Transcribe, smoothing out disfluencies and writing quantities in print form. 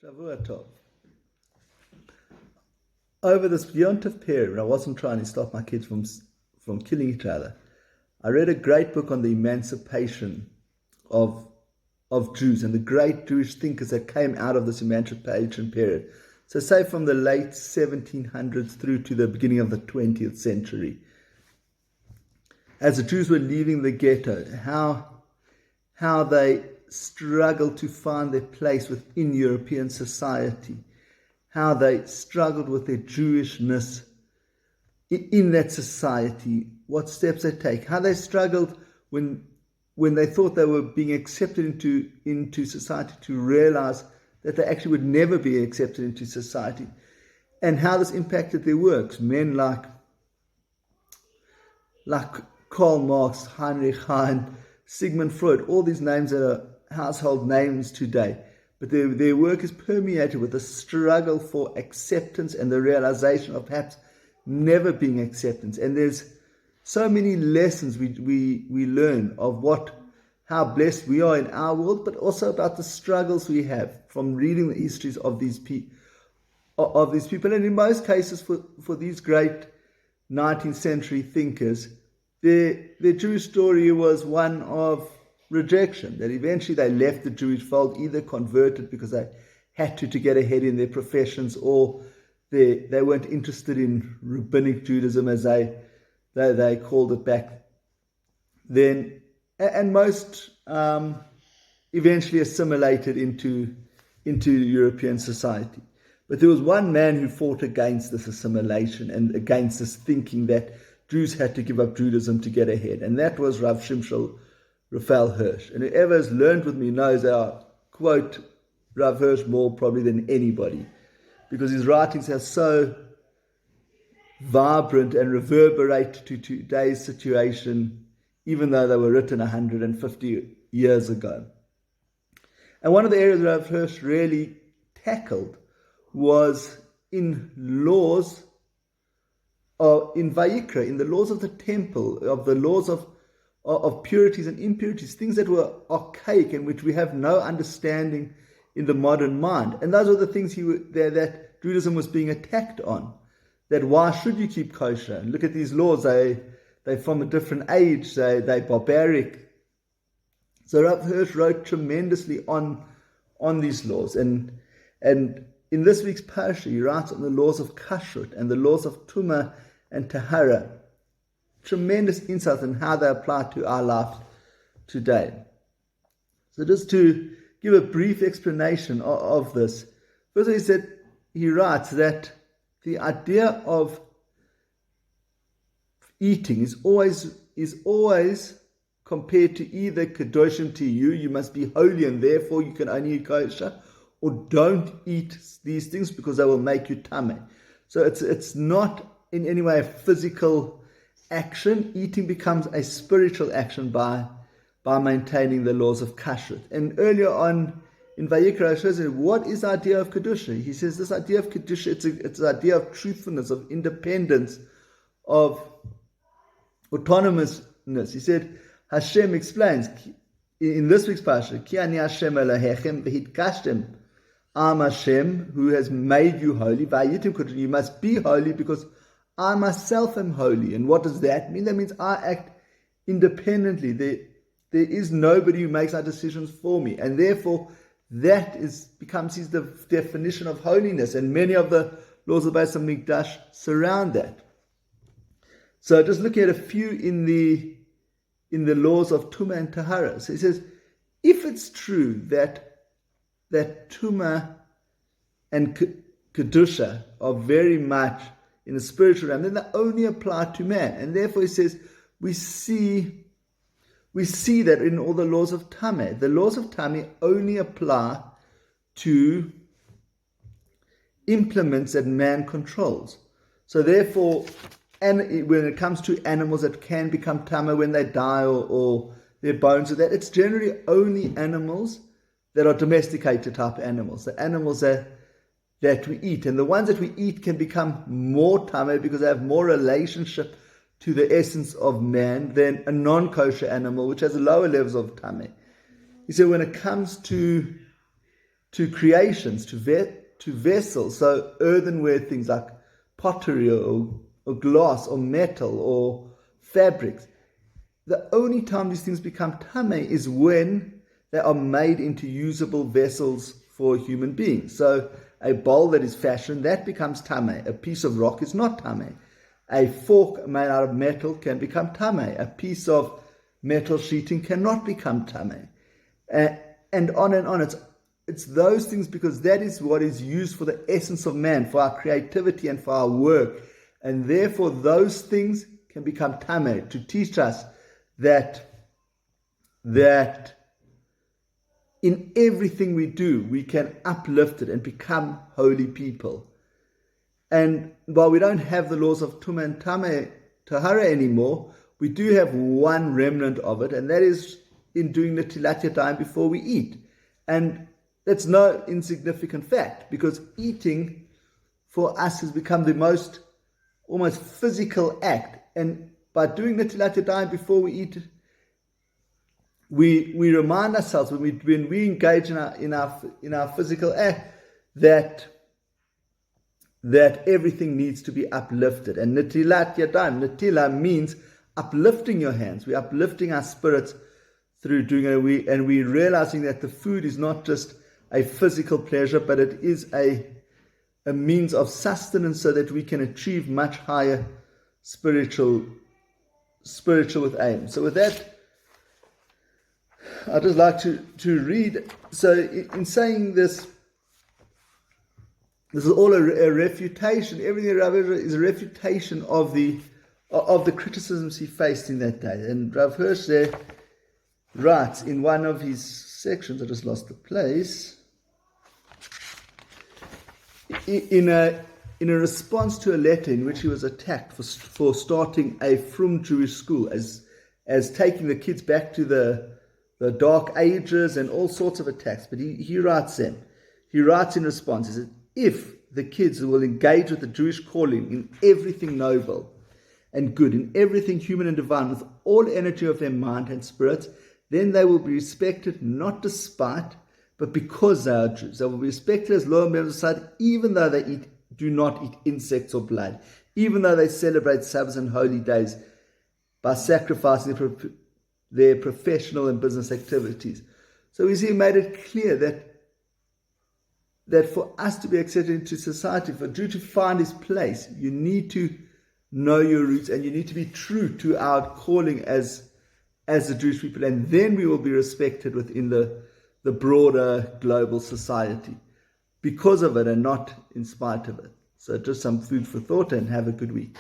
Shavua Tov. Over this Yom Tov period, when I wasn't trying to stop my kids from killing each other, I read a great book on the emancipation of Jews and the great Jewish thinkers that came out of this emancipation period. So say from the late 1700s through to the beginning of the 20th century. As the Jews were leaving the ghetto, how they struggled to find their place within European society, how they struggled with their Jewishness in that society, what steps they take, how they struggled when they thought they were being accepted into society to realize that they actually would never be accepted into society, and how this impacted their works. Men like Karl Marx, Heinrich Heine, Sigmund Freud, all these names that are household names today, but their work is permeated with a struggle for acceptance and the realization of perhaps never being acceptance. And there's so many lessons we learn of how blessed we are in our world, but also about the struggles we have from reading the histories of these people. And in most cases, for these great 19th century thinkers, their Jewish story was one of rejection, that eventually they left the Jewish fold, either converted because they had to get ahead in their professions, or they weren't interested in rabbinic Judaism as they called it back then, and most eventually assimilated into European society. But there was one man who fought against this assimilation and against this thinking that Jews had to give up Judaism to get ahead, and that was Rav Shimshon Raphael Hirsch. And whoever has learned with me knows I quote Rav Hirsch more probably than anybody, because his writings are so vibrant and reverberate to today's situation, even though they were written 150 years ago. And one of the areas Rav Hirsch really tackled was in laws, in Vayikra, in the laws of the temple, of the laws of purities and impurities, things that were archaic and which we have no understanding in the modern mind. And those are the things that Judaism was being attacked on. That why should you keep kosher? And look at these laws, they're from a different age, they're barbaric. So Rav Hirsch wrote tremendously on these laws. And in this week's parasha, he writes on the laws of kashrut and the laws of tumah and tahara. Tremendous insight on how they apply to our life today. So just to give a brief explanation of this, first he writes that the idea of eating is always compared to either kadoshim to you must be holy and therefore you can only eat kosher, or don't eat these things because they will make you tameh. So it's not in any way a physical action. Eating becomes a spiritual action by maintaining the laws of kashrut. And earlier on in Vayikra, shows what is the idea of kedusha. He says this idea of kedusha, it's the idea of truthfulness, of independence, of autonomousness. He said, Hashem explains in this week's parasha, Ki ani Hashem Elohechem v'hitkashtem, I'm Hashem who has made you holy. Vayitim kedusha, you must be holy because I myself am holy. And what does that mean? That means I act independently. There is nobody who makes our decisions for me. And therefore, that becomes the definition of holiness. And many of the laws of the Beis HaMikdash surround that. So just looking at a few in the laws of Tumah and Tahara. So he says, if it's true that Tumah and Kedusha are very much in the spiritual realm, then they only apply to man. And therefore he says, we see that in all the laws of Tameh. The laws of Tameh only apply to implements that man controls. So therefore, and when it comes to animals that can become Tameh when they die or their bones or that, it's generally only animals that are domesticated type animals, the animals that we eat. And the ones that we eat can become more tameh because they have more relationship to the essence of man than a non-kosher animal, which has lower levels of tameh. He said when it comes to creations, to vessels, so earthenware things like pottery or glass or metal or fabrics. The only time these things become tameh is when they are made into usable vessels for human beings. So a bowl that is fashioned, that becomes tameh. A piece of rock is not tameh. A fork made out of metal can become tameh. A piece of metal sheeting cannot become tameh. And on and on. It's those things, because that is what is used for the essence of man, for our creativity and for our work. And therefore those things can become tameh, to teach us that in everything we do, we can uplift it and become holy people. And while we don't have the laws of Tumah and Tameh, Tahara anymore, we do have one remnant of it, and that is in doing the Netilat Yadayim before we eat. And that's no insignificant fact, because eating for us has become the most almost physical act. And by doing the Netilat Yadayim before we eat, we remind ourselves when we engage in our physical act that everything needs to be uplifted. And Netilat Yadayim, Netila means uplifting your hands. We're uplifting our spirits through doing it, and we're realizing that the food is not just a physical pleasure, but it is a means of sustenance so that we can achieve much higher spiritual with aim. So with that, I'd just like to read. So in saying this is all a refutation. Everything Rav is a refutation of the criticisms he faced in that day. And Rav Hirsch there writes in one of his sections, I just lost the place, in a response to a letter in which he was attacked for starting a frum Jewish school, as taking the kids back to the Dark Ages and all sorts of attacks. But he writes in response, he says, if the kids will engage with the Jewish calling in everything noble and good, in everything human and divine, with all energy of their mind and spirits, then they will be respected not despite, but because they are Jews. They will be respected as lower members of society, even though they do not eat insects or blood, even though they celebrate Sabbaths and holy days by sacrificing their professional and business activities. So he made it clear that for us to be accepted into society, for a Jew to find his place, you need to know your roots and you need to be true to our calling as the Jewish people, and then we will be respected within the broader global society because of it and not in spite of it. So just some food for thought, and have a good week.